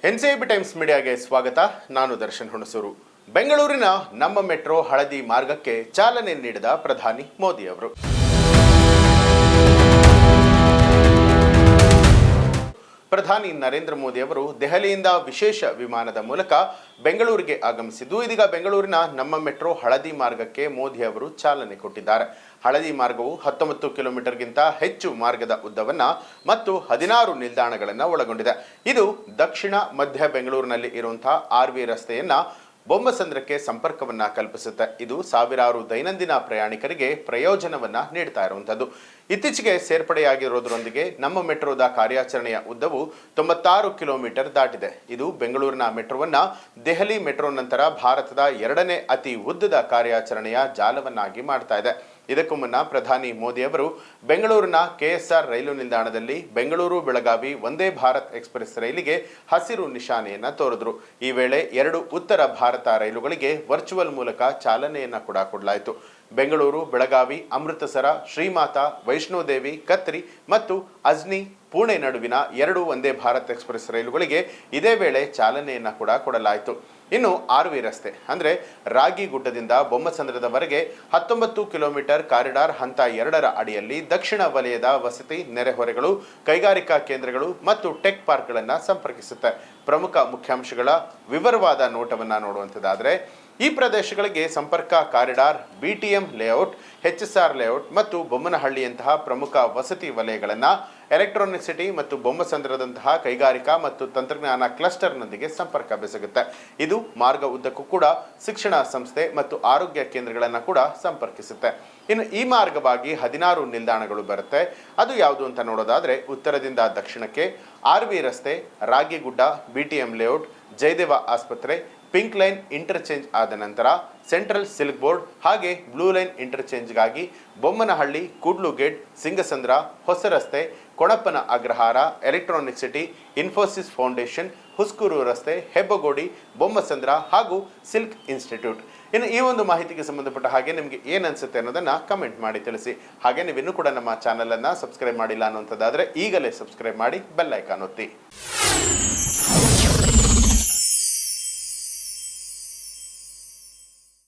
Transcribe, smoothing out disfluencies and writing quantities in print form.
NCB times ಮೀಡಿಯಾಗೆ ಸ್ವಾಗತ. ನಾನು ದರ್ಶನ್ ಹುಣಸೂರು. ಬೆಂಗಳೂರಿನ ನಮ್ಮ ಮೆಟ್ರೋ ಹಳದಿ ಮಾರ್ಗಕ್ಕೆ ಚಾಲನೆ ನೀಡಿದ ಪ್ರಧಾನಿ ಮೋದಿ ಅವರು. ಪ್ರಧಾನಿ ನರೇಂದ್ರ ಮೋದಿ ಅವರು ದೆಹಲಿಯಿಂದ ವಿಶೇಷ ವಿಮಾನದ ಮೂಲಕ ಬೆಂಗಳೂರಿಗೆ ಆಗಮಿಸಿದ್ದು, ಇದೀಗ ಬೆಂಗಳೂರಿನ ನಮ್ಮ ಮೆಟ್ರೋ ಹಳದಿ ಮಾರ್ಗಕ್ಕೆ ಮೋದಿ ಅವರು ಚಾಲನೆ ಕೊಟ್ಟಿದ್ದಾರೆ. ಹಳದಿ ಮಾರ್ಗವು 19 ಕಿಲೋಮೀಟರ್ಗಿಂತ ಹೆಚ್ಚು ಮಾರ್ಗದ ಉದ್ದವನ್ನ ಮತ್ತು 16 ನಿಲ್ದಾಣಗಳನ್ನು ಒಳಗೊಂಡಿದೆ. ಇದು ದಕ್ಷಿಣ ಮಧ್ಯ ಬೆಂಗಳೂರಿನಲ್ಲಿ ಇರುವಂತಹ RV ರಸ್ತೆಯನ್ನ ಬೊಮ್ಮಸಂದ್ರಕ್ಕೆ ಸಂಪರ್ಕವನ್ನ ಕಲ್ಪಿಸುತ್ತೆ. ಇದು ಸಾವಿರಾರು ದೈನಂದಿನ ಪ್ರಯಾಣಿಕರಿಗೆ ಪ್ರಯೋಜನವನ್ನ ನೀಡ್ತಾ ಇರುವಂತದ್ದು. ಇತ್ತೀಚೆಗೆ ಸೇರ್ಪಡೆಯಾಗಿರೋದ್ರೊಂದಿಗೆ ನಮ್ಮ ಮೆಟ್ರೋದ ಕಾರ್ಯಾಚರಣೆಯ ಉದ್ದವು 96 ಕಿಲೋಮೀಟರ್ ದಾಟಿದೆ. ಇದು ಬೆಂಗಳೂರಿನ ಮೆಟ್ರೋವನ್ನ ದೆಹಲಿ ಮೆಟ್ರೋ ನಂತರ ಭಾರತದ 2ನೇ ಅತಿ ಉದ್ದದ ಕಾರ್ಯಾಚರಣೆಯ ಜಾಲವನ್ನಾಗಿ ಮಾಡ್ತಾ ಇದೆ. ಇದಕ್ಕೂ ಮುನ್ನ ಪ್ರಧಾನಿ ಮೋದಿ ಅವರು ಬೆಂಗಳೂರಿನ KSR ರೈಲು ನಿಲ್ದಾಣದಲ್ಲಿ ಬೆಂಗಳೂರು ಬೆಳಗಾವಿ ವಂದೇ ಭಾರತ್ ಎಕ್ಸ್ಪ್ರೆಸ್ ರೈಲಿಗೆ ಹಸಿರು ನಿಶಾನೆಯನ್ನ ತೋರಿದ್ರು. ಈ ವೇಳೆ 2 ಉತ್ತರ ಭಾರತ ರೈಲುಗಳಿಗೆ ವರ್ಚುವಲ್ ಮೂಲಕ ಚಾಲನೆಯನ್ನ ಕೂಡ ಕೊಡಲಾಯಿತು. ಬೆಂಗಳೂರು ಬೆಳಗಾವಿ ಅಮೃತಸರ ಶ್ರೀಮಾತಾ ವೈಷ್ಣೋದೇವಿ ಕತ್ರಿ ಮತ್ತು ಅಜ್ನಿ ಪುಣೆ ನಡುವಿನ 2 ವಂದೇ ಭಾರತ್ ಎಕ್ಸ್ಪ್ರೆಸ್ ರೈಲುಗಳಿಗೆ ಇದೇ ವೇಳೆ ಚಾಲನೆಯನ್ನ ಕೂಡ ಕೊಡಲಾಯಿತು. ಇನ್ನು RV ರಸ್ತೆ ಅಂದ್ರೆ ರಾಗಿಗುಡ್ಡದಿಂದ ಬೊಮ್ಮಸಂದ್ರದವರೆಗೆ 19 ಕಿಲೋಮೀಟರ್ ಕಾರಿಡಾರ್ ಹಂತ 2ರ ಅಡಿಯಲ್ಲಿ ದಕ್ಷಿಣ ವಲಯದ ವಸತಿ ನೆರೆಹೊರೆಗಳು, ಕೈಗಾರಿಕಾ ಕೇಂದ್ರಗಳು ಮತ್ತು ಟೆಕ್ ಪಾರ್ಕ್ಗಳನ್ನು ಸಂಪರ್ಕಿಸುತ್ತೆ. ಪ್ರಮುಖ ಮುಖ್ಯಾಂಶಗಳ ವಿವರವಾದ ನೋಟವನ್ನ ನೋಡುವಂಥದ್ದಾದರೆ, ಈ ಪ್ರದೇಶಗಳಿಗೆ ಸಂಪರ್ಕ corridor, BTM layout, HSR layout ಮತ್ತು ಬೊಮ್ಮನಹಳ್ಳಿಯಂತಹ ಪ್ರಮುಖ ವಸತಿ ವಲಯಗಳನ್ನು ಎಲೆಕ್ಟ್ರಾನಿಕ್ ಸಿಟಿ ಮತ್ತು ಬೊಮ್ಮಸಂದ್ರದಂತಹ ಕೈಗಾರಿಕಾ ಮತ್ತು ತಂತ್ರಜ್ಞಾನ ಕ್ಲಸ್ಟರ್ನೊಂದಿಗೆ ಸಂಪರ್ಕ ಬೆಸಗುತ್ತೆ. ಇದು ಮಾರ್ಗ ಉದ್ದಕ್ಕೂ ಕೂಡ ಶಿಕ್ಷಣ ಸಂಸ್ಥೆ ಮತ್ತು ಆರೋಗ್ಯ ಕೇಂದ್ರಗಳನ್ನು ಕೂಡ ಸಂಪರ್ಕಿಸುತ್ತೆ. ಇನ್ನು ಈ ಮಾರ್ಗವಾಗಿ 16 ನಿಲ್ದಾಣಗಳು ಬರುತ್ತೆ. ಅದು ಯಾವುದು ಅಂತ ನೋಡೋದಾದ್ರೆ, ಉತ್ತರದಿಂದ ದಕ್ಷಿಣಕ್ಕೆ RV ರಸ್ತೆ, ರಾಗಿಗುಡ್ಡ, BTM ಲೇಔಟ್, ಜಯದೇವ ಆಸ್ಪತ್ರೆ, ಪಿಂಕ್ ಲೈನ್ ಇಂಟರ್ಚೇಂಜ್ ಆದ ನಂತರ ಸೆಂಟ್ರಲ್ ಸಿಲ್ಕ್ ಬೋರ್ಡ್ ಹಾಗೆ ಬ್ಲೂ ಲೈನ್ ಇಂಟರ್ಚೇಂಜ್ಗಾಗಿ ಬೊಮ್ಮನಹಳ್ಳಿ, ಕೂಡ್ಲು ಗೇಟ್, ಸಿಂಗಸಂದ್ರ, ಹೊಸ ರಸ್ತೆ, Konappana Agrahara, electronic city, Infosys foundation, Huskur ರಸ್ತೆ, ಹೆಬ್ಬಗೋಡಿ, ಬೊಮ್ಮಸಂದ್ರ ಹಾಗೂ ಸಿಲ್ಕ್ ಇನ್ಸ್ಟಿಟ್ಯೂಟ್. ಇನ್ನು ಈ ಒಂದು ಮಾಹಿತಿಗೆ ಸಂಬಂಧಪಟ್ಟ ಹಾಗೆ ನಿಮಗೆ ಏನು ಅನ್ಸುತ್ತೆ ಅನ್ನೋದನ್ನ ಕಮೆಂಟ್ ಮಾಡಿ ತಿಳಿಸಿ. ಹಾಗೆ ನೀವು ಇನ್ನೂ ಕೂಡ ನಮ್ಮ ಚಾನಲ್ ಅನ್ನ ಸಬ್ಸ್ಕ್ರೈಬ್ ಮಾಡಿಲ್ಲ ಅನ್ನುವಂಥದ್ದಾದ್ರೆ ಈಗಲೇ ಸಬ್ಸ್ಕ್ರೈಬ್ ಮಾಡಿ ಬೆಲ್ ಐಕಾನ್ ಒತ್ತಿ.